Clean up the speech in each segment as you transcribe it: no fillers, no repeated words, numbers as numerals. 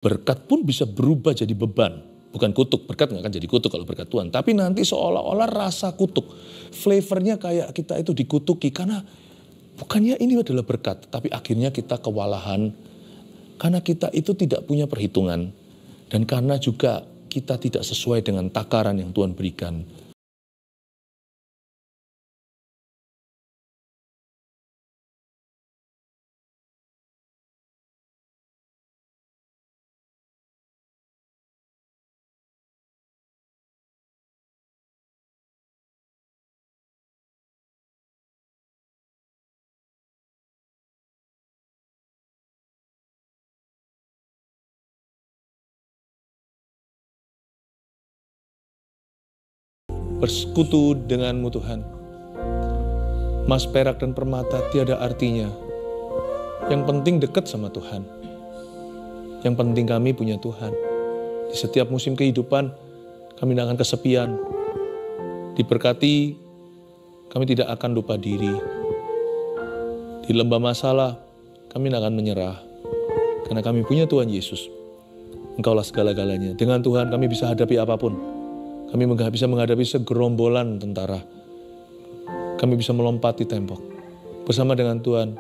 Berkat pun bisa berubah jadi beban. Bukan kutuk, berkat nggak akan jadi kutuk kalau berkat Tuhan. Tapi nanti seolah-olah rasa kutuk. Flavornya kayak kita itu dikutuki karena bukannya ini adalah berkat. Tapi akhirnya kita kewalahan karena kita itu tidak punya perhitungan. Dan karena juga kita tidak sesuai dengan takaran yang Tuhan berikan. Bersekutu denganmu Tuhan. Emas, perak, dan permata tiada artinya. Yang penting dekat sama Tuhan. Yang penting kami punya Tuhan. Di setiap musim kehidupan kami tidak akan kesepian. Diberkati, kami tidak akan lupa diri. Di lembah masalah kami tidak akan menyerah. Karena kami punya Tuhan Yesus. Engkaulah segala-galanya. Dengan Tuhan kami bisa hadapi apapun. Kami bisa menghadapi segerombolan tentara. Kami bisa melompati tembok. Bersama dengan Tuhan,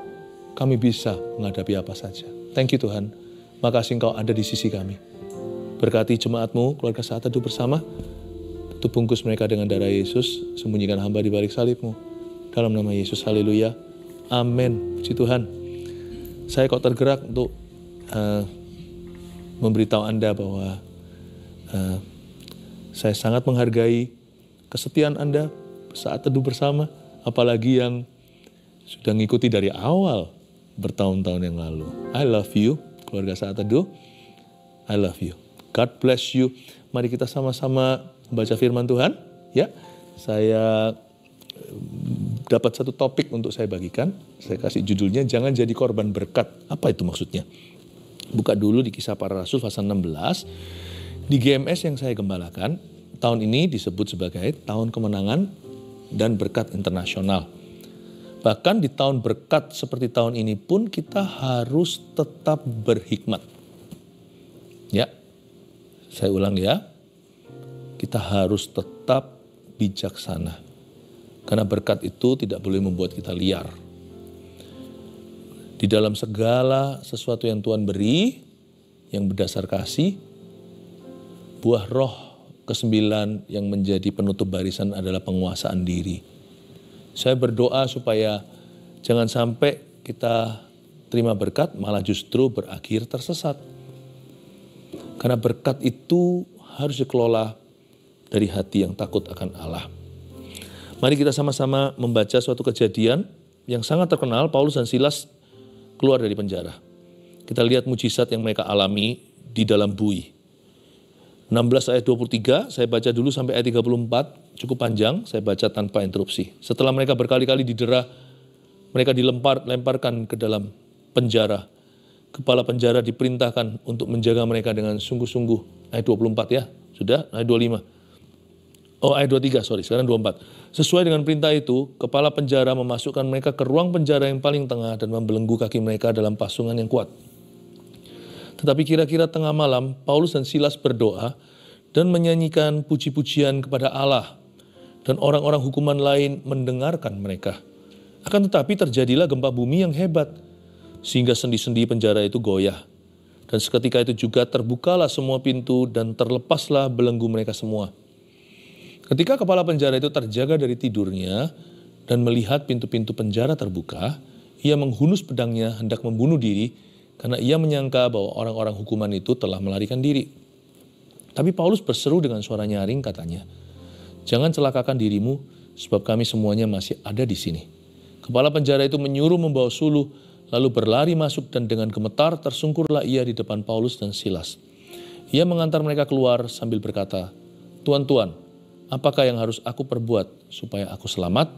kami bisa menghadapi apa saja. Thank you Tuhan. Makasih Engkau ada di sisi kami. Berkati jemaat-Mu, keluarga Saat Teduh bersama. Tutup bungkus mereka dengan darah Yesus. Sembunyikan hamba di balik salib-Mu. Dalam nama Yesus, haleluya. Amin. Puji Tuhan. Saya kok tergerak untuk memberitahu Anda bahwa saya sangat menghargai kesetiaan Anda saat teduh bersama, apalagi yang sudah mengikuti dari awal bertahun-tahun yang lalu. I love you, keluarga Saat Teduh. I love you. God bless you. Mari kita sama-sama baca firman Tuhan. Ya, saya dapat satu topik untuk saya bagikan. Saya kasih judulnya, jangan jadi korban berkat. Apa itu maksudnya? Buka dulu di Kisah Para Rasul pasal 16. Di GMS yang saya gembalakan, tahun ini disebut sebagai tahun kemenangan dan berkat internasional. Bahkan di tahun berkat seperti tahun ini pun kita harus tetap berhikmat. Ya, saya ulang ya. Kita harus tetap bijaksana. Karena berkat itu tidak boleh membuat kita liar. Di dalam segala sesuatu yang Tuhan beri, yang berdasar kasih, buah roh ke-9 yang menjadi penutup barisan adalah penguasaan diri. Saya berdoa supaya jangan sampai kita terima berkat malah justru berakhir tersesat. Karena berkat itu harus dikelola dari hati yang takut akan Allah. Mari kita sama-sama membaca suatu kejadian yang sangat terkenal. Paulus dan Silas keluar dari penjara. Kita lihat mujizat yang mereka alami di dalam bui. 16 ayat 23, saya baca dulu sampai ayat 34, cukup panjang, saya baca tanpa interupsi. Setelah mereka berkali-kali didera, mereka dilemparkan ke dalam penjara. Kepala penjara diperintahkan untuk menjaga mereka dengan sungguh-sungguh. Ayat 24 ya, sudah, ayat 25. Oh, ayat 23, sekarang 24. Sesuai dengan perintah itu, kepala penjara memasukkan mereka ke ruang penjara yang paling tengah dan membelenggu kaki mereka dalam pasungan yang kuat. Tetapi kira-kira tengah malam, Paulus dan Silas berdoa dan menyanyikan puji-pujian kepada Allah. Dan orang-orang hukuman lain mendengarkan mereka. Akan tetapi terjadilah gempa bumi yang hebat, sehingga sendi-sendi penjara itu goyah. Dan seketika itu juga terbukalah semua pintu dan terlepaslah belenggu mereka semua. Ketika kepala penjara itu terjaga dari tidurnya dan melihat pintu-pintu penjara terbuka, ia menghunus pedangnya hendak membunuh diri, karena ia menyangka bahwa orang-orang hukuman itu telah melarikan diri. Tapi Paulus berseru dengan suara nyaring katanya, "Jangan celakakan dirimu, sebab kami semuanya masih ada di sini." Kepala penjara itu menyuruh membawa suluh, lalu berlari masuk dan dengan gemetar tersungkurlah ia di depan Paulus dan Silas. Ia mengantar mereka keluar sambil berkata, "Tuan-tuan, apakah yang harus aku perbuat supaya aku selamat?"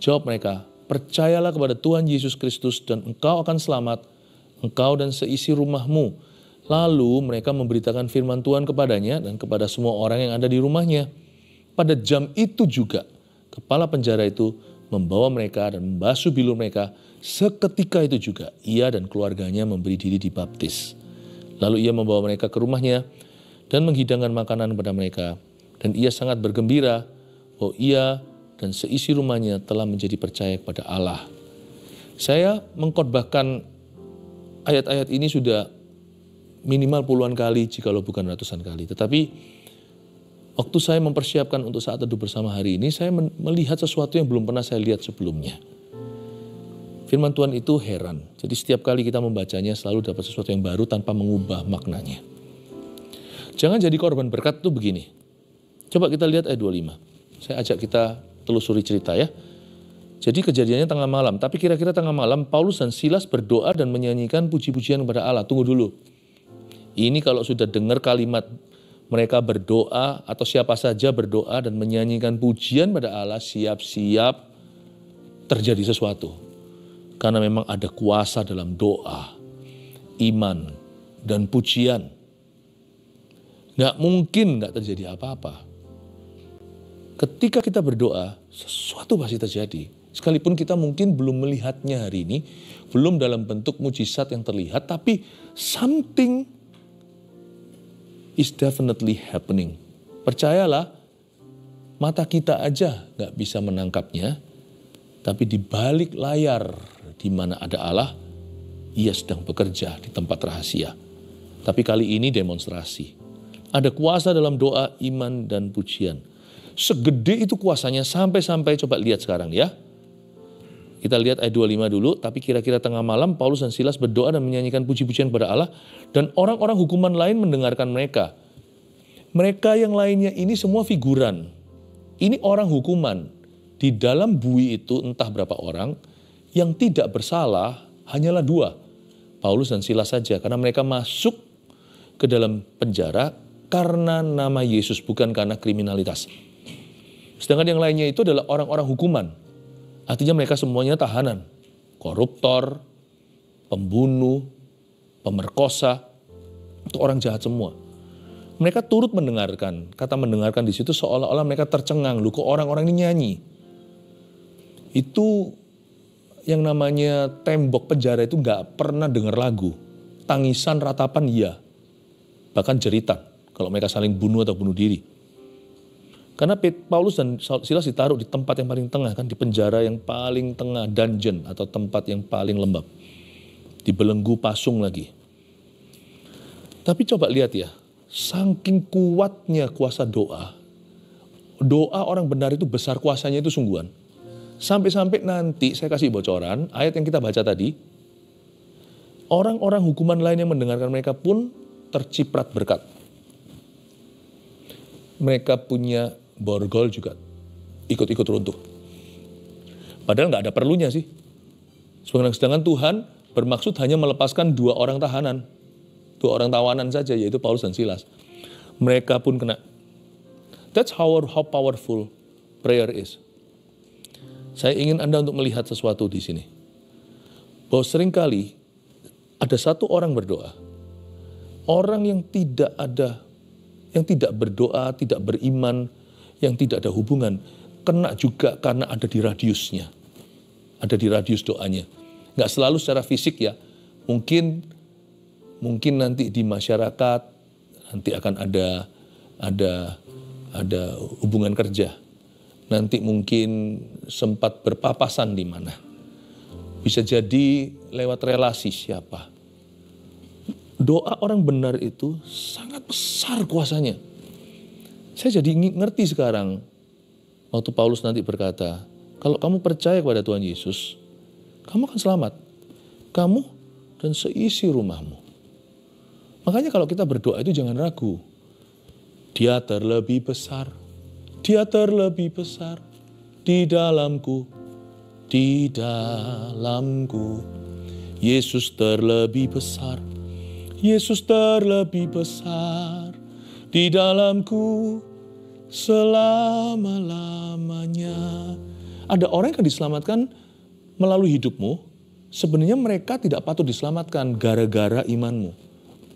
Jawab mereka, "Percayalah kepada Tuhan Yesus Kristus dan engkau akan selamat, engkau dan seisi rumahmu." Lalu mereka memberitakan firman Tuhan kepadanya dan kepada semua orang yang ada di rumahnya. Pada jam itu juga, kepala penjara itu membawa mereka dan membasuh bilur mereka. Seketika itu juga, ia dan keluarganya memberi diri dibaptis. Lalu ia membawa mereka ke rumahnya dan menghidangkan makanan kepada mereka. Dan ia sangat bergembira bahwa ia dan seisi rumahnya telah menjadi percaya kepada Allah. Saya mengkhotbahkan ayat-ayat ini sudah minimal puluhan kali, jikalau bukan ratusan kali. Tetapi waktu saya mempersiapkan untuk saat teduh bersama hari ini, saya melihat sesuatu yang belum pernah saya lihat sebelumnya. Firman Tuhan itu heran. Jadi setiap kali kita membacanya selalu dapat sesuatu yang baru tanpa mengubah maknanya. Jangan jadi korban berkat itu begini. Coba kita lihat ayat 25. Saya ajak kita telusuri cerita ya. Jadi kejadiannya tengah malam. Tapi kira-kira tengah malam Paulus dan Silas berdoa dan menyanyikan puji-pujian kepada Allah. Tunggu dulu. Ini kalau sudah dengar kalimat mereka berdoa atau siapa saja berdoa dan menyanyikan pujian pada Allah, siap-siap terjadi sesuatu. Karena memang ada kuasa dalam doa, iman, dan pujian. Nggak mungkin nggak terjadi apa-apa. Ketika kita berdoa, sesuatu pasti terjadi. Sekalipun kita mungkin belum melihatnya hari ini, belum dalam bentuk mujizat yang terlihat, tapi something is definitely happening. Percayalah, mata kita aja nggak bisa menangkapnya, tapi di balik layar di mana ada Allah, ia sedang bekerja di tempat rahasia. Tapi kali ini demonstrasi. Ada kuasa dalam doa, iman, dan pujian. Segede itu kuasanya sampai-sampai coba lihat sekarang ya. Kita lihat ayat 25 dulu, tapi kira-kira tengah malam Paulus dan Silas berdoa dan menyanyikan puji-pujian kepada Allah dan orang-orang hukuman lain mendengarkan mereka. Mereka yang lainnya ini semua figuran. Ini orang hukuman. Di dalam bui itu entah berapa orang yang tidak bersalah hanyalah 2. Paulus dan Silas saja karena mereka masuk ke dalam penjara karena nama Yesus bukan karena kriminalitas. Sedangkan yang lainnya itu adalah orang-orang hukuman. Artinya mereka semuanya tahanan. Koruptor, pembunuh, pemerkosa, itu orang jahat semua. Mereka turut mendengarkan. Kata mendengarkan di situ seolah-olah mereka tercengang. Loh kok orang-orang ini nyanyi? Itu yang namanya tembok penjara itu gak pernah dengar lagu. Tangisan, ratapan iya. Bahkan jeritan kalau mereka saling bunuh atau bunuh diri. Karena Paulus dan Silas ditaruh di tempat yang paling tengah, kan di penjara yang paling tengah, dungeon atau tempat yang paling lembab. Dibelenggu pasung lagi. Tapi coba lihat ya, saking kuatnya kuasa doa. Doa orang benar itu besar kuasanya itu sungguhan. Sampai-sampai nanti saya kasih bocoran, ayat yang kita baca tadi, orang-orang hukuman lain yang mendengarkan mereka pun terciprat berkat. Mereka punya borgol juga ikut-ikut runtuh. Padahal nggak ada perlunya sih. Sedangkan Tuhan bermaksud hanya melepaskan 2 orang tahanan. 2 orang tawanan saja, yaitu Paulus dan Silas. Mereka pun kena. That's how powerful prayer is. Saya ingin Anda untuk melihat sesuatu di sini. Bahwa seringkali ada satu orang berdoa. Orang yang tidak berdoa, tidak beriman, yang tidak ada hubungan, kena juga karena ada di radiusnya. Ada di radius doanya. Nggak selalu secara fisik ya. Mungkin nanti di masyarakat, nanti akan ada hubungan kerja. Nanti mungkin sempat berpapasan di mana. Bisa jadi lewat relasi siapa. Doa orang benar itu sangat besar kuasanya. Saya jadi ngerti sekarang waktu Paulus nanti berkata, kalau kamu percaya kepada Tuhan Yesus, kamu akan selamat. Kamu dan seisi rumahmu. Makanya kalau kita berdoa itu jangan ragu. Dia terlebih besar. Dia terlebih besar di dalamku. Di dalamku. Yesus terlebih besar. Yesus terlebih besar di dalamku selama-lamanya. Ada orang yang diselamatkan melalui hidupmu, sebenarnya mereka tidak patut diselamatkan gara-gara imanmu.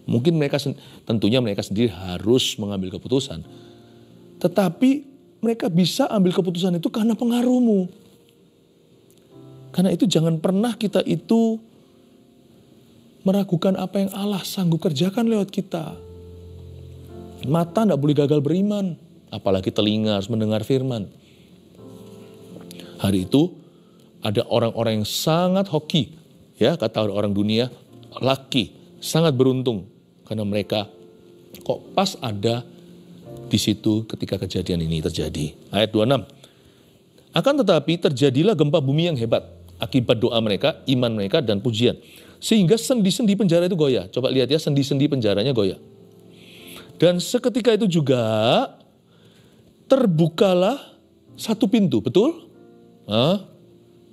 Mungkin tentunya mereka sendiri harus mengambil keputusan. Tetapi mereka bisa ambil keputusan itu karena pengaruhmu. Karena itu jangan pernah kita itu meragukan apa yang Allah sanggup kerjakan lewat kita. Mata tidak boleh gagal beriman, apalagi telinga harus mendengar firman. Hari itu ada orang-orang yang sangat hoki, ya kata orang dunia, lucky, sangat beruntung. Karena mereka kok pas ada di situ ketika kejadian ini terjadi. Ayat 26. Akan tetapi terjadilah gempa bumi yang hebat akibat doa mereka, iman mereka, dan pujian. Sehingga sendi-sendi penjara itu goyah. Coba lihat ya, sendi-sendi penjaranya goyah. Dan seketika itu juga terbukalah satu pintu, betul?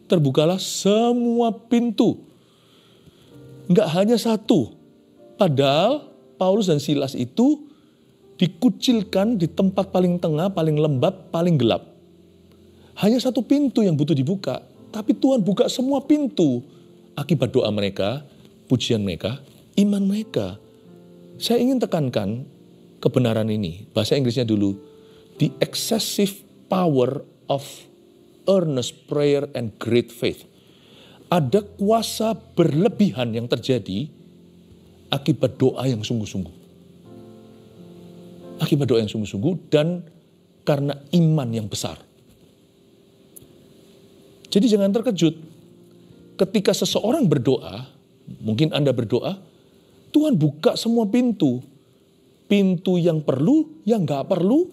Terbukalah semua pintu. Enggak hanya satu. Padahal Paulus dan Silas itu dikucilkan di tempat paling tengah, paling lembab, paling gelap. Hanya satu pintu yang butuh dibuka. Tapi Tuhan buka semua pintu. Akibat doa mereka, pujian mereka, iman mereka. Saya ingin tekankan kebenaran ini. Bahasa Inggrisnya dulu. The excessive power of earnest prayer and great faith. Ada kuasa berlebihan yang terjadi akibat doa yang sungguh-sungguh. Akibat doa yang sungguh-sungguh dan karena iman yang besar. Jadi jangan terkejut. Ketika seseorang berdoa, mungkin Anda berdoa, Tuhan buka semua pintu. Pintu yang perlu, yang gak perlu,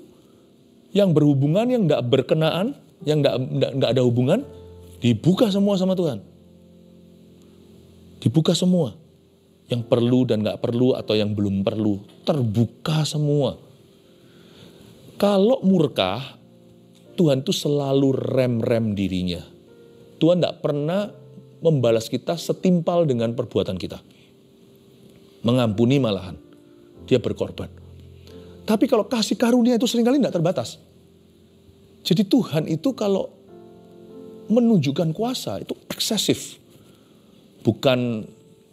yang berhubungan, yang gak berkenaan, yang gak ada hubungan, dibuka semua sama Tuhan. Dibuka semua. Yang perlu dan gak perlu atau yang belum perlu, terbuka semua. Kalau murka, Tuhan itu selalu rem-rem dirinya. Tuhan gak pernah membalas kita setimpal dengan perbuatan kita. Mengampuni malahan. Dia berkorban. Tapi kalau kasih karunia itu seringkali tidak terbatas. Jadi Tuhan itu kalau menunjukkan kuasa itu eksesif. Bukan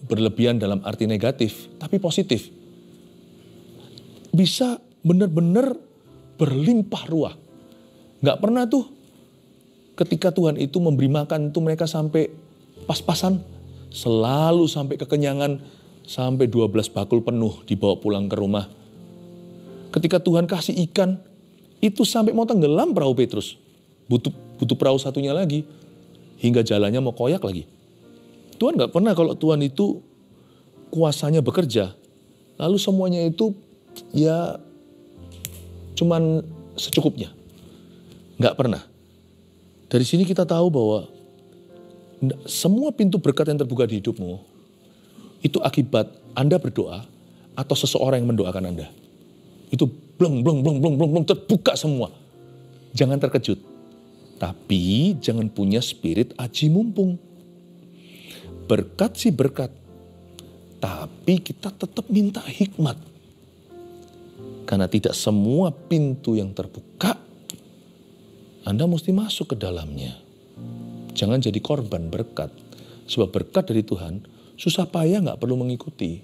berlebihan dalam arti negatif, tapi positif. Bisa benar-benar berlimpah ruah. Gak pernah tuh ketika Tuhan itu memberi makan itu mereka sampai pas-pasan. Selalu sampai kekenyangan. Sampai 12 bakul penuh dibawa pulang ke rumah. Ketika Tuhan kasih ikan, itu sampai mau tenggelam perahu Petrus. Butuh perahu satunya lagi. Hingga jalannya mau koyak lagi. Tuhan gak pernah kalau Tuhan itu kuasanya bekerja. Lalu semuanya itu ya cuman secukupnya. Gak pernah. Dari sini kita tahu bahwa semua pintu berkat yang terbuka di hidupmu itu akibat Anda berdoa atau seseorang yang mendoakan Anda. Itu bleng terbuka semua. Jangan terkejut. Tapi jangan punya spirit aji mumpung. Berkat sih berkat. Tapi kita tetap minta hikmat. Karena tidak semua pintu yang terbuka Anda mesti masuk ke dalamnya. Jangan jadi korban berkat. Sebab berkat dari Tuhan susah payah gak perlu mengikuti.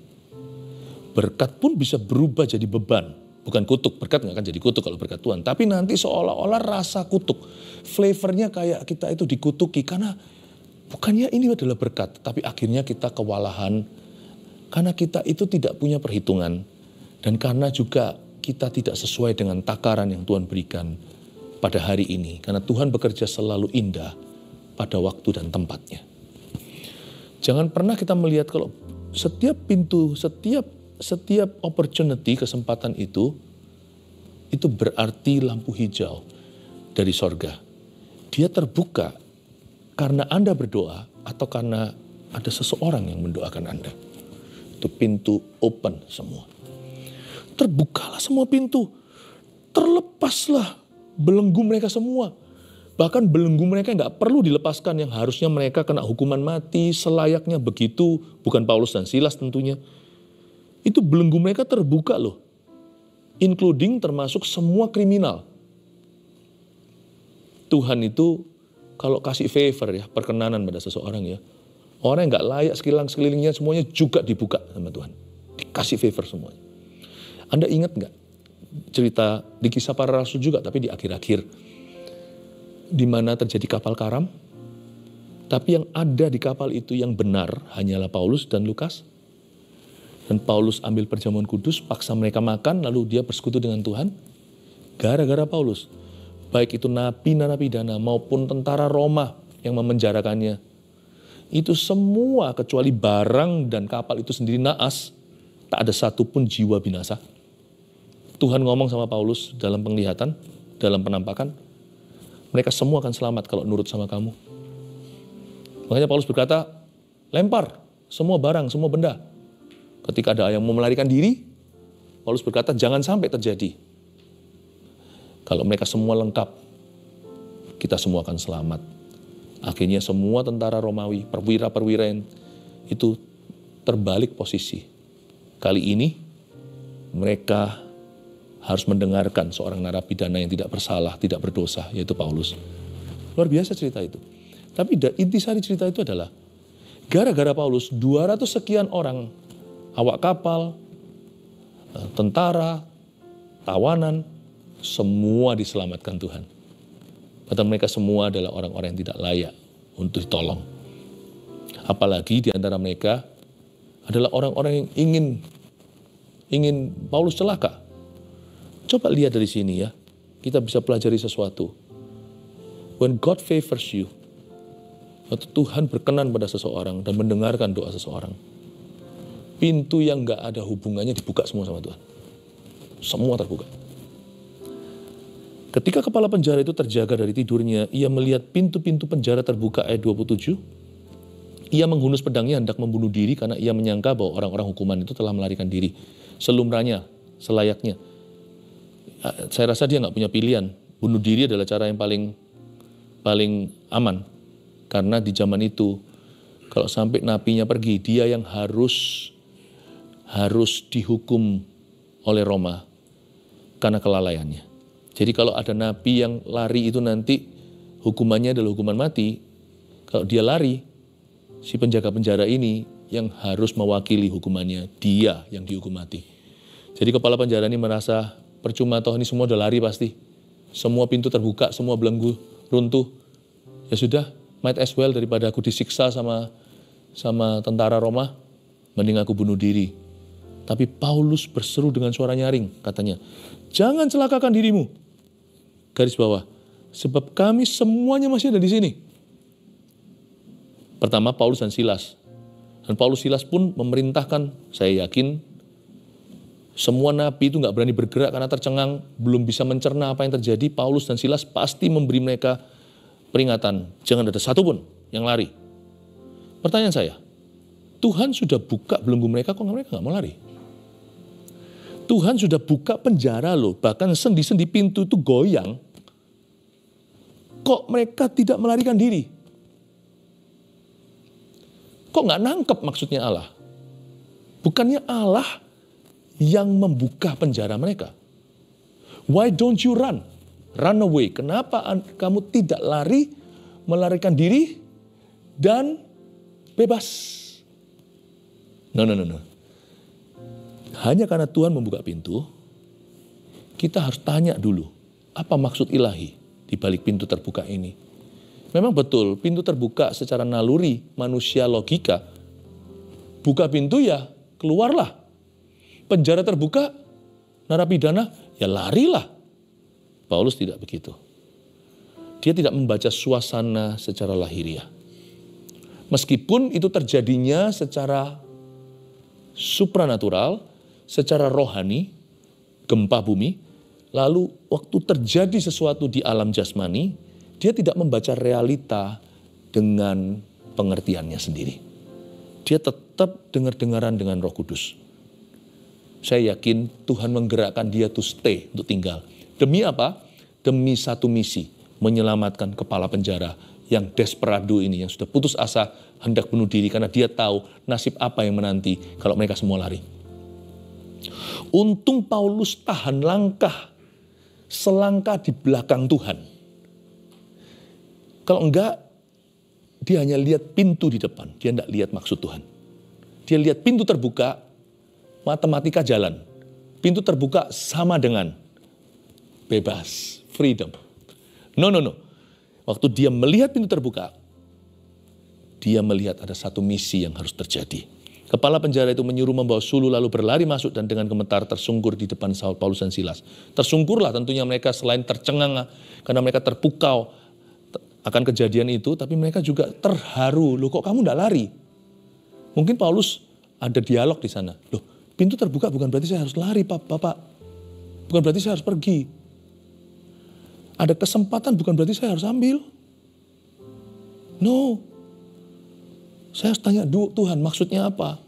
Berkat pun bisa berubah jadi beban. Bukan kutuk, berkat gak akan jadi kutuk kalau berkat Tuhan. Tapi nanti seolah-olah rasa kutuk. Flavornya kayak kita itu dikutuki. Karena bukannya ini adalah berkat. Tapi akhirnya kita kewalahan. Karena kita itu tidak punya perhitungan. Dan karena juga kita tidak sesuai dengan takaran yang Tuhan berikan pada hari ini. Karena Tuhan bekerja selalu indah pada waktu dan tempatnya. Jangan pernah kita melihat kalau setiap pintu, setiap opportunity, kesempatan itu berarti lampu hijau dari sorga. Dia terbuka karena Anda berdoa atau karena ada seseorang yang mendoakan Anda. Itu pintu open semua. Terbukalah semua pintu. Terlepaslah belenggu mereka semua. Bahkan belenggu mereka nggak perlu dilepaskan yang harusnya mereka kena hukuman mati selayaknya begitu. Bukan Paulus dan Silas tentunya. Itu belenggu mereka terbuka loh. Including termasuk semua kriminal. Tuhan itu kalau kasih favor ya, perkenanan pada seseorang ya. Orang yang nggak layak sekelilingnya semuanya juga dibuka sama Tuhan. Dikasih favor semuanya. Anda ingat nggak cerita di Kisah Para Rasul juga tapi di akhir-akhir. Di mana terjadi kapal karam, tapi yang ada di kapal itu yang benar hanyalah Paulus dan Lukas. Dan Paulus ambil perjamuan kudus, paksa mereka makan, lalu dia bersekutu dengan Tuhan. Gara-gara Paulus, baik itu narapidana maupun tentara Roma yang memenjarakannya, itu semua kecuali barang dan kapal itu sendiri naas, tak ada satupun jiwa binasa. Tuhan ngomong sama Paulus dalam penglihatan, dalam penampakan, mereka semua akan selamat kalau nurut sama kamu. Makanya Paulus berkata, lempar semua barang, semua benda. Ketika ada yang mau melarikan diri, Paulus berkata, jangan sampai terjadi. Kalau mereka semua lengkap, kita semua akan selamat. Akhirnya semua tentara Romawi, perwira-perwira itu terbalik posisi. Kali ini mereka harus mendengarkan seorang narapidana yang tidak bersalah, tidak berdosa, yaitu Paulus. Luar biasa cerita itu. Tapi intisari cerita itu adalah, gara-gara Paulus, 200 sekian orang, awak kapal, tentara, tawanan, semua diselamatkan Tuhan. Padahal mereka semua adalah orang-orang yang tidak layak untuk ditolong. Apalagi di antara mereka adalah orang-orang yang ingin Paulus celaka. Coba lihat dari sini ya, kita bisa pelajari sesuatu. When God favors you, waktu Tuhan berkenan pada seseorang dan mendengarkan doa seseorang, pintu yang gak ada hubungannya dibuka semua sama Tuhan. Semua terbuka. Ketika kepala penjara itu terjaga dari tidurnya, ia melihat pintu-pintu penjara terbuka, ayat 27. Ia menghunus pedangnya hendak membunuh diri karena ia menyangka bahwa orang-orang hukuman itu telah melarikan diri. Selumranya, selayaknya. Saya rasa dia gak punya pilihan. Bunuh diri adalah cara yang paling aman. Karena di zaman itu, kalau sampai napinya pergi, dia yang harus dihukum oleh Roma karena kelalaiannya. Jadi kalau ada napi yang lari itu nanti hukumannya adalah hukuman mati. Kalau dia lari, si penjaga penjara ini yang harus mewakili hukumannya, dia yang dihukum mati. Jadi kepala penjara ini merasa percuma toh ini semua udah lari pasti. Semua pintu terbuka, semua belenggu runtuh. Ya sudah, might as well daripada aku disiksa sama tentara Roma, mending aku bunuh diri. Tapi Paulus berseru dengan suara nyaring, katanya, jangan celakakan dirimu. Garis bawah, sebab kami semuanya masih ada di sini. Pertama Paulus dan Silas. Dan Paulus Silas pun memerintahkan, saya yakin, semua napi itu gak berani bergerak karena tercengang, belum bisa mencerna apa yang terjadi. Paulus dan Silas pasti memberi mereka peringatan, jangan ada satupun yang lari. Pertanyaan saya, Tuhan sudah buka belenggu mereka, kok mereka gak mau lari? Tuhan sudah buka penjara loh, bahkan sendi-sendi pintu itu goyang. Kok mereka tidak melarikan diri? Kok nggak nangkep maksudnya Allah? Bukannya Allah yang membuka penjara mereka. Why don't you run? Run away. Kenapa kamu tidak lari, melarikan diri, dan bebas? No. Hanya karena Tuhan membuka pintu, kita harus tanya dulu, apa maksud ilahi di balik pintu terbuka ini? Memang betul, pintu terbuka secara naluri, manusia logika. Buka pintu ya, keluarlah. Penjara terbuka, narapidana, ya larilah. Paulus tidak begitu. Dia tidak membaca suasana secara lahiriah. Meskipun itu terjadinya secara supranatural, secara rohani, gempa bumi, lalu waktu terjadi sesuatu di alam jasmani, dia tidak membaca realita dengan pengertiannya sendiri. Dia tetap dengar-dengaran dengan Roh Kudus. Saya yakin Tuhan menggerakkan dia to stay, untuk tinggal. Demi apa? Demi satu misi, menyelamatkan kepala penjara yang desperado ini, yang sudah putus asa, hendak bunuh diri karena dia tahu nasib apa yang menanti kalau mereka semua lari. Untung Paulus tahan langkah, selangkah di belakang Tuhan. Kalau enggak, dia hanya lihat pintu di depan, dia enggak lihat maksud Tuhan. Dia lihat pintu terbuka, matematika jalan. Pintu terbuka sama dengan bebas, freedom. No. Waktu dia melihat pintu terbuka, dia melihat ada satu misi yang harus terjadi. Kepala penjara itu menyuruh membawa sulu lalu berlari masuk dan dengan gemetar tersungkur di depan Saul, Paulus dan Silas. Tersungkurlah tentunya mereka selain tercengang karena mereka terpukau akan kejadian itu, tapi mereka juga terharu. Loh kok kamu tidak lari? Mungkin Paulus ada dialog di sana. Loh pintu terbuka bukan berarti saya harus lari Bapak. Bukan berarti saya harus pergi. Ada kesempatan bukan berarti saya harus ambil. No. Saya harus tanya, Tuhan maksudnya apa?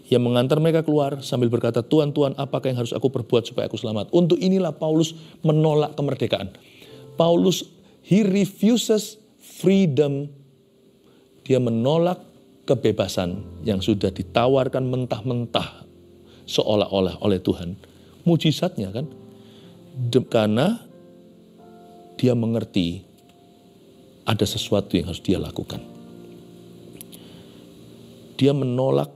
Ia mengantar mereka keluar sambil berkata, Tuhan, apakah yang harus aku perbuat supaya aku selamat? Untuk inilah Paulus menolak kemerdekaan. Paulus, he refuses freedom. Dia menolak kebebasan yang sudah ditawarkan mentah-mentah seolah-olah oleh Tuhan. Mujizatnya kan? Karena dia mengerti ada sesuatu yang harus dia lakukan. Dia menolak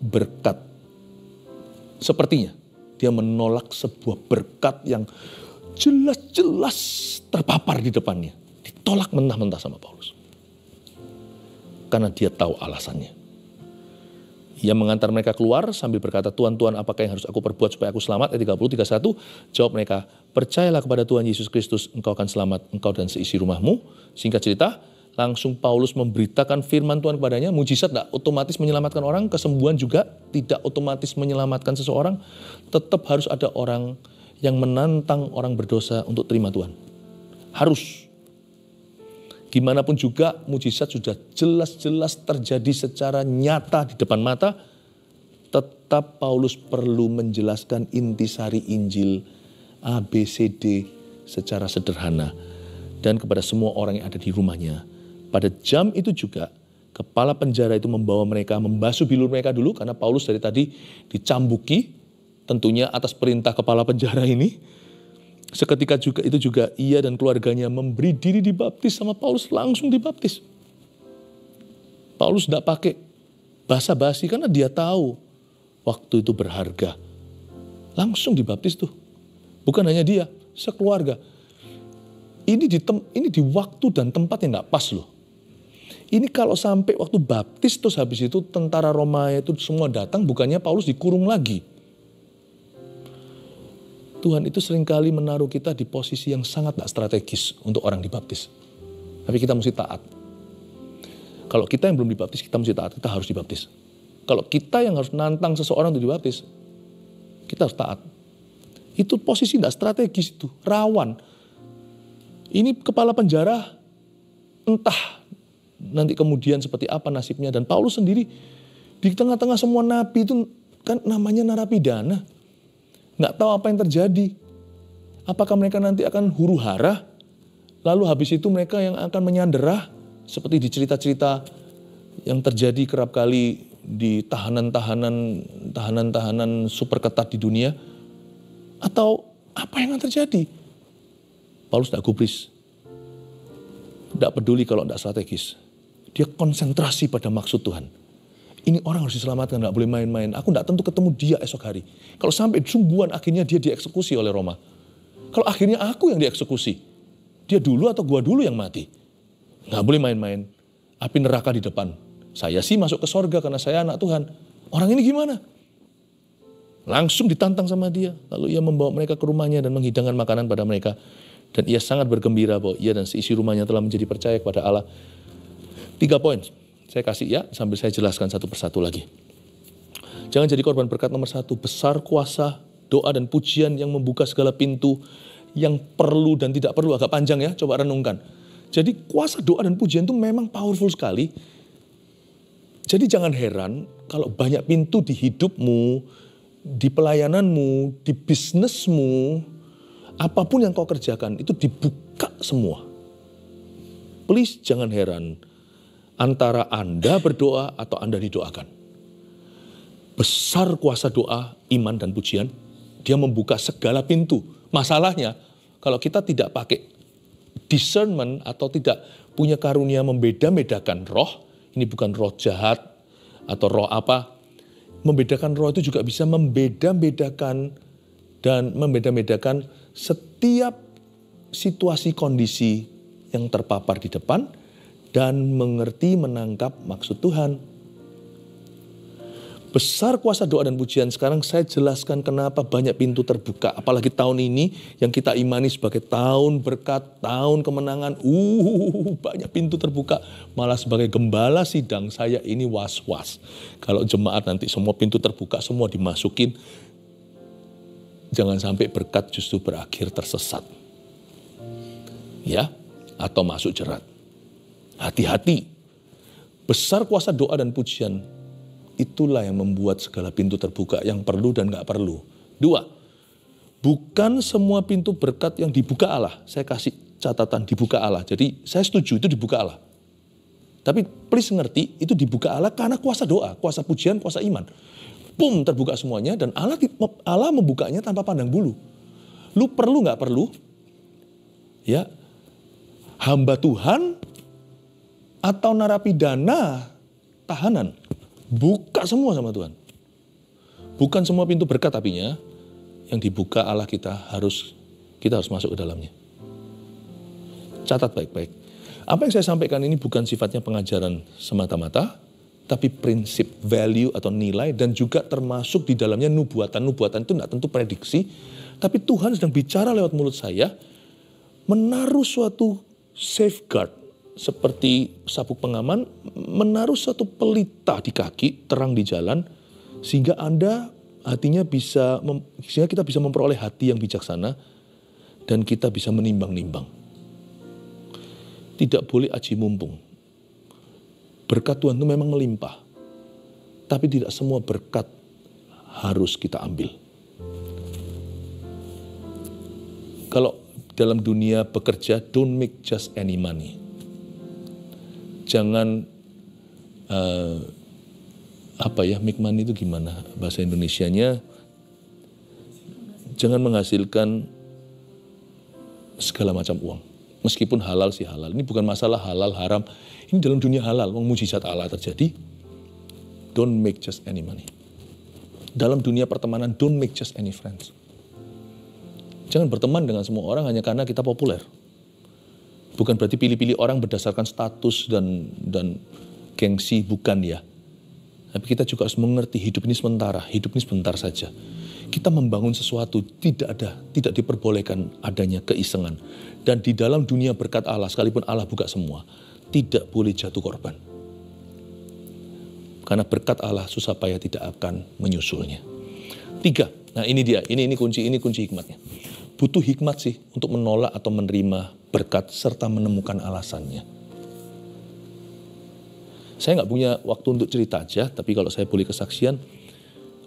berkat. Sepertinya dia menolak sebuah berkat yang jelas-jelas terpapar di depannya. Ditolak mentah-mentah sama Paulus. Karena dia tahu alasannya. Ia mengantar mereka keluar sambil berkata, Tuhan, apakah yang harus aku perbuat supaya aku selamat? Ayat 30, 31, jawab mereka, percayalah kepada Tuhan Yesus Kristus, engkau akan selamat, engkau dan seisi rumahmu. Singkat cerita, langsung Paulus memberitakan firman Tuhan kepadanya. Mujizat tidak otomatis menyelamatkan orang, kesembuhan juga tidak otomatis menyelamatkan seseorang. Tetap harus ada orang yang menantang orang berdosa untuk terima Tuhan. Harus. Gimana pun juga mujizat sudah jelas-jelas terjadi secara nyata di depan mata. Tetap Paulus perlu menjelaskan intisari Injil ABCD secara sederhana. Dan kepada semua orang yang ada di rumahnya. Pada jam itu juga, kepala penjara itu membawa mereka, membasuh bilur mereka dulu, karena Paulus dari tadi dicambuki, tentunya atas perintah kepala penjara ini. Seketika juga ia dan keluarganya memberi diri dibaptis sama Paulus, langsung dibaptis. Paulus tidak pakai basa-basi, karena dia tahu waktu itu berharga. Langsung dibaptis tuh. Bukan hanya dia, sekeluarga. Ini di waktu dan tempat yang nggak pas loh. Ini kalau sampai waktu baptis terus habis itu tentara Roma itu semua datang, bukannya Paulus dikurung lagi. Tuhan itu seringkali menaruh kita di posisi yang sangat gak strategis untuk orang dibaptis. Tapi kita mesti taat. Kalau kita yang belum dibaptis, kita mesti taat, kita harus dibaptis. Kalau kita yang harus nantang seseorang untuk dibaptis, kita harus taat. Itu posisi gak strategis itu, rawan. Ini kepala penjara, entah nanti kemudian seperti apa nasibnya. Dan Paulus sendiri di tengah-tengah semua nabi itu kan namanya narapidana. Nggak tahu apa yang terjadi. Apakah mereka nanti akan huru hara? Lalu habis itu mereka yang akan menyanderah. Seperti di cerita-cerita yang terjadi kerap kali di tahanan-tahanan super ketat di dunia. Atau apa yang akan terjadi? Paulus tidak gubris. Tidak peduli kalau tidak strategis. Dia konsentrasi pada maksud Tuhan. Ini orang harus diselamatkan, tidak boleh main-main. Aku tidak tentu ketemu dia esok hari. Kalau sampai sungguhan akhirnya dia dieksekusi oleh Roma. Kalau akhirnya aku yang dieksekusi. Dia dulu atau gua dulu yang mati. Nggak boleh main-main. Api neraka di depan. Saya sih masuk ke sorga karena saya anak Tuhan. Orang ini gimana? Langsung ditantang sama dia. Lalu ia membawa mereka ke rumahnya dan menghidangkan makanan pada mereka. Dan ia sangat bergembira bahwa ia dan seisi rumahnya telah menjadi percaya kepada Allah. 3 poin. Saya kasih ya, sambil saya jelaskan satu persatu lagi. Jangan jadi korban berkat nomor 1. Besar kuasa, doa dan pujian yang membuka segala pintu yang perlu dan tidak perlu. Agak panjang ya, coba renungkan. Jadi kuasa doa dan pujian itu memang powerful sekali. Jadi jangan heran kalau banyak pintu di hidupmu, di pelayananmu, di bisnismu, apapun yang kau kerjakan itu dibuka semua. Please jangan heran. Antara Anda berdoa atau Anda didoakan. Besar kuasa doa, iman dan pujian. Dia membuka segala pintu. Masalahnya, kalau kita tidak pakai discernment atau tidak punya karunia membeda-bedakan roh, ini bukan roh jahat atau roh apa. Membedakan roh itu juga bisa membeda-bedakan dan membeda-bedakan setiap situasi kondisi yang terpapar di depan dan mengerti menangkap maksud Tuhan. Besar kuasa doa dan pujian. Sekarang saya jelaskan kenapa banyak pintu terbuka. Apalagi tahun ini yang kita imani sebagai tahun berkat, tahun kemenangan. Banyak pintu terbuka. Malah sebagai gembala sidang saya ini was-was. Kalau jemaat nanti semua pintu terbuka, semua dimasukin. Jangan sampai berkat justru berakhir tersesat. Ya, atau masuk jerat. Hati-hati. Besar kuasa doa dan pujian. Itulah yang membuat segala pintu terbuka yang perlu dan gak perlu. 2, bukan semua pintu berkat yang dibuka Allah. Saya kasih catatan dibuka Allah. Jadi saya setuju itu dibuka Allah. Tapi please ngerti itu dibuka Allah karena kuasa doa, kuasa pujian, kuasa iman. Boom, terbuka semuanya dan Allah membukanya tanpa pandang bulu. Lu perlu gak perlu? Ya, hamba Tuhan atau narapidana tahanan. Buka semua sama Tuhan. Bukan semua pintu berkat tapinya yang dibuka Allah kita harus masuk ke dalamnya. Catat baik-baik. Apa yang saya sampaikan ini bukan sifatnya pengajaran semata-mata, tapi prinsip, value atau nilai dan juga termasuk di dalamnya nubuatan. Nubuatan itu tidak tentu prediksi, tapi Tuhan sedang bicara lewat mulut saya, menaruh suatu safeguard, seperti sabuk pengaman, menaruh satu pelita di kaki, terang di jalan, sehingga sehingga kita bisa memperoleh hati yang bijaksana, dan kita bisa menimbang-nimbang. Tidak boleh aji mumpung. Berkat Tuhan itu memang melimpah, tapi tidak semua berkat harus kita ambil. Kalau dalam dunia bekerja, don't make just any money. Jangan make money itu gimana bahasa Indonesianya? Jangan menghasilkan segala macam uang. Meskipun halal sih halal. Ini bukan masalah halal haram. Ini dalam dunia halal, mujizat Allah terjadi. Don't make just any money. Dalam dunia pertemanan, don't make just any friends. Jangan berteman dengan semua orang hanya karena kita populer. Bukan berarti pilih-pilih orang berdasarkan status dan gengsi, bukan ya. Tapi kita juga harus mengerti hidup ini sementara, hidup ini sebentar saja. Kita membangun sesuatu, tidak diperbolehkan adanya keisengan. Dan di dalam dunia berkat Allah, sekalipun Allah buka semua, tidak boleh jatuh korban. Karena berkat Allah susah payah tidak akan menyusulnya. 3, nah ini dia, ini kunci hikmatnya. Butuh hikmat sih untuk menolak atau menerima berkat serta menemukan alasannya. Saya nggak punya waktu untuk cerita aja, tapi kalau saya boleh kesaksian,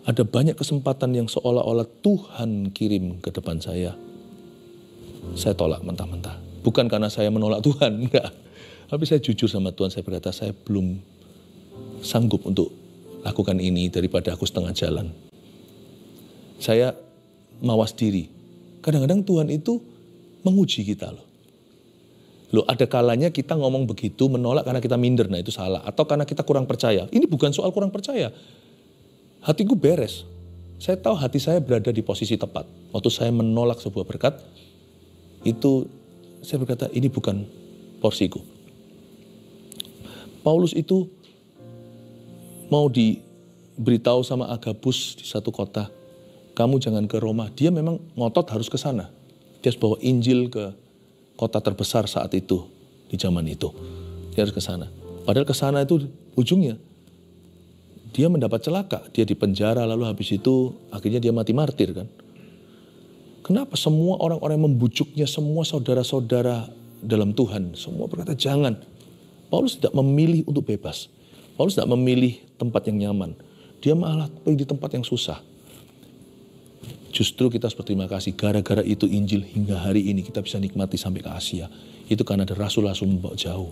ada banyak kesempatan yang seolah-olah Tuhan kirim ke depan saya. Saya tolak mentah-mentah. Bukan karena saya menolak Tuhan, enggak. Tapi saya jujur sama Tuhan, saya berkata saya belum sanggup untuk lakukan ini daripada aku setengah jalan. Saya mawas diri. Kadang-kadang Tuhan itu menguji kita loh. Loh, ada kalanya kita ngomong begitu, menolak karena kita minder, nah itu salah. Atau karena kita kurang percaya. Ini bukan soal kurang percaya. Hatiku beres. Saya tahu hati saya berada di posisi tepat. Waktu saya menolak sebuah berkat, itu saya berkata, ini bukan porsiku. Paulus itu mau diberitahu sama Agabus di satu kota, kamu jangan ke Roma. Dia memang ngotot harus ke sana. Dia harus bawa Injil ke kota terbesar saat itu, di zaman itu. Dia harus ke sana. Padahal ke sana itu ujungnya dia mendapat celaka. Dia dipenjara, lalu habis itu akhirnya dia mati martir kan. Kenapa semua orang-orang yang membujuknya, semua saudara-saudara dalam Tuhan, semua berkata jangan. Paulus tidak memilih untuk bebas. Paulus tidak memilih tempat yang nyaman. Dia malah pergi di tempat yang susah. Justru kita harus berterima kasih, gara-gara itu Injil hingga hari ini kita bisa nikmati sampai ke Asia. Itu karena ada rasul-rasul membawa jauh.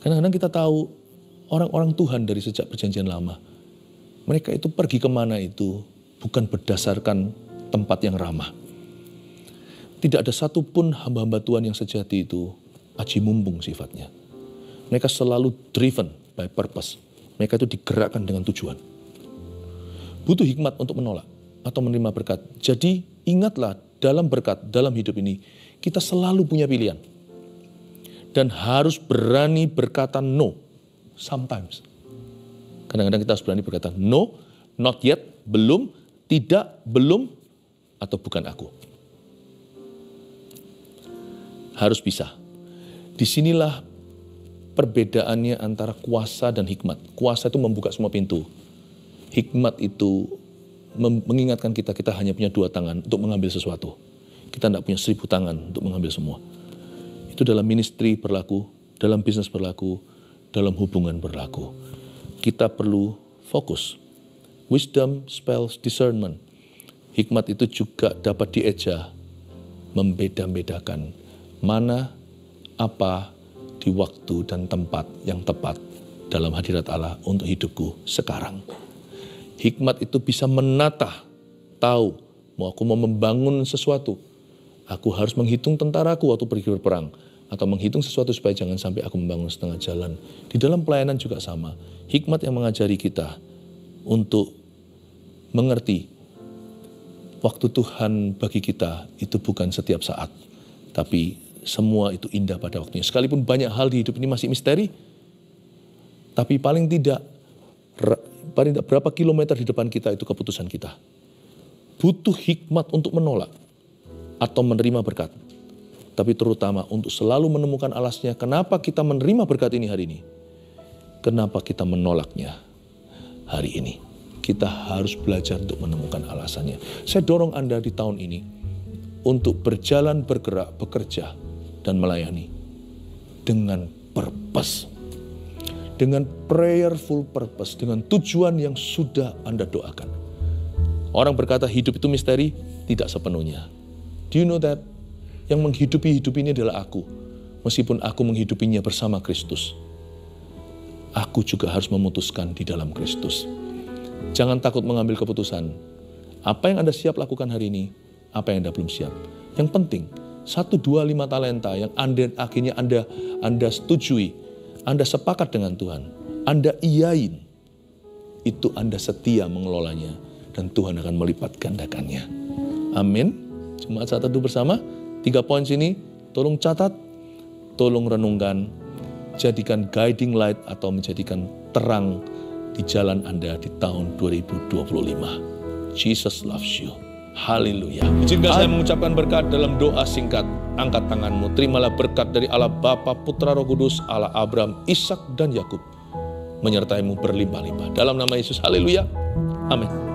Kadang-kadang kita tahu orang-orang Tuhan dari sejak perjanjian lama, mereka itu pergi kemana itu bukan berdasarkan tempat yang ramah. Tidak ada satupun hamba-hamba Tuhan yang sejati itu aji mumpung sifatnya. Mereka selalu driven by purpose. Mereka itu digerakkan dengan tujuan. Butuh hikmat untuk menolak atau menerima berkat. Jadi ingatlah dalam berkat, dalam hidup ini, kita selalu punya pilihan. Dan harus berani berkata no, sometimes. Kadang-kadang kita harus berani berkata, no, not yet, belum, tidak, belum, atau bukan aku. Harus bisa. Disinilah perbedaannya antara kuasa dan hikmat. Kuasa itu membuka semua pintu. Hikmat itu mengingatkan kita hanya punya 2 tangan untuk mengambil sesuatu. Kita tidak punya 1000 tangan untuk mengambil semua. Itu dalam ministry berlaku, dalam bisnis berlaku, dalam hubungan berlaku. Kita perlu fokus. Wisdom spells discernment. Hikmat itu juga dapat dieja, membeda-bedakan mana, apa, di waktu dan tempat yang tepat dalam hadirat Allah untuk hidupku sekarang. Hikmat itu bisa menata, tahu, mau aku mau membangun sesuatu, aku harus menghitung tentaraku waktu pergi berperang, atau menghitung sesuatu supaya jangan sampai aku membangun setengah jalan. Di dalam pelayanan juga sama. Hikmat yang mengajari kita untuk mengerti waktu Tuhan bagi kita itu bukan setiap saat, tapi semua itu indah pada waktunya. Sekalipun banyak hal di hidup ini masih misteri, tapi paling tidak berapa kilometer di depan kita itu keputusan kita. Butuh hikmat untuk menolak atau menerima berkat. Tapi terutama untuk selalu menemukan alasnya. Kenapa kita menerima berkat ini hari ini? Kenapa kita menolaknya hari ini? Kita harus belajar untuk menemukan alasannya. Saya dorong Anda di tahun ini untuk berjalan, bergerak, bekerja, dan melayani dengan purpose. Dengan prayerful purpose, dengan tujuan yang sudah Anda doakan. Orang berkata hidup itu misteri, tidak sepenuhnya. Do you know that? Yang menghidupi hidup ini adalah aku. Meskipun aku menghidupinya bersama Kristus, aku juga harus memutuskan di dalam Kristus. Jangan takut mengambil keputusan. Apa yang Anda siap lakukan hari ini, apa yang Anda belum siap. Yang penting, 1, 2, 5 talenta yang akhirnya Anda setujui, Anda sepakat dengan Tuhan, Anda iyain, itu Anda setia mengelolanya, dan Tuhan akan melipat gandakannya. Amin. Jemaat saat teduh bersama, 3 poin sini, tolong catat, tolong renungkan, jadikan guiding light atau menjadikan terang di jalan Anda di tahun 2025. Jesus loves you. Haleluya. Izinkan saya mengucapkan berkat dalam doa singkat. Angkat tanganmu, terimalah berkat dari Allah Bapa, Putra, Roh Kudus, Allah Abraham, Ishak, dan Yakub, menyertaimu berlimpah-limpah. Dalam nama Yesus, haleluya. Amin.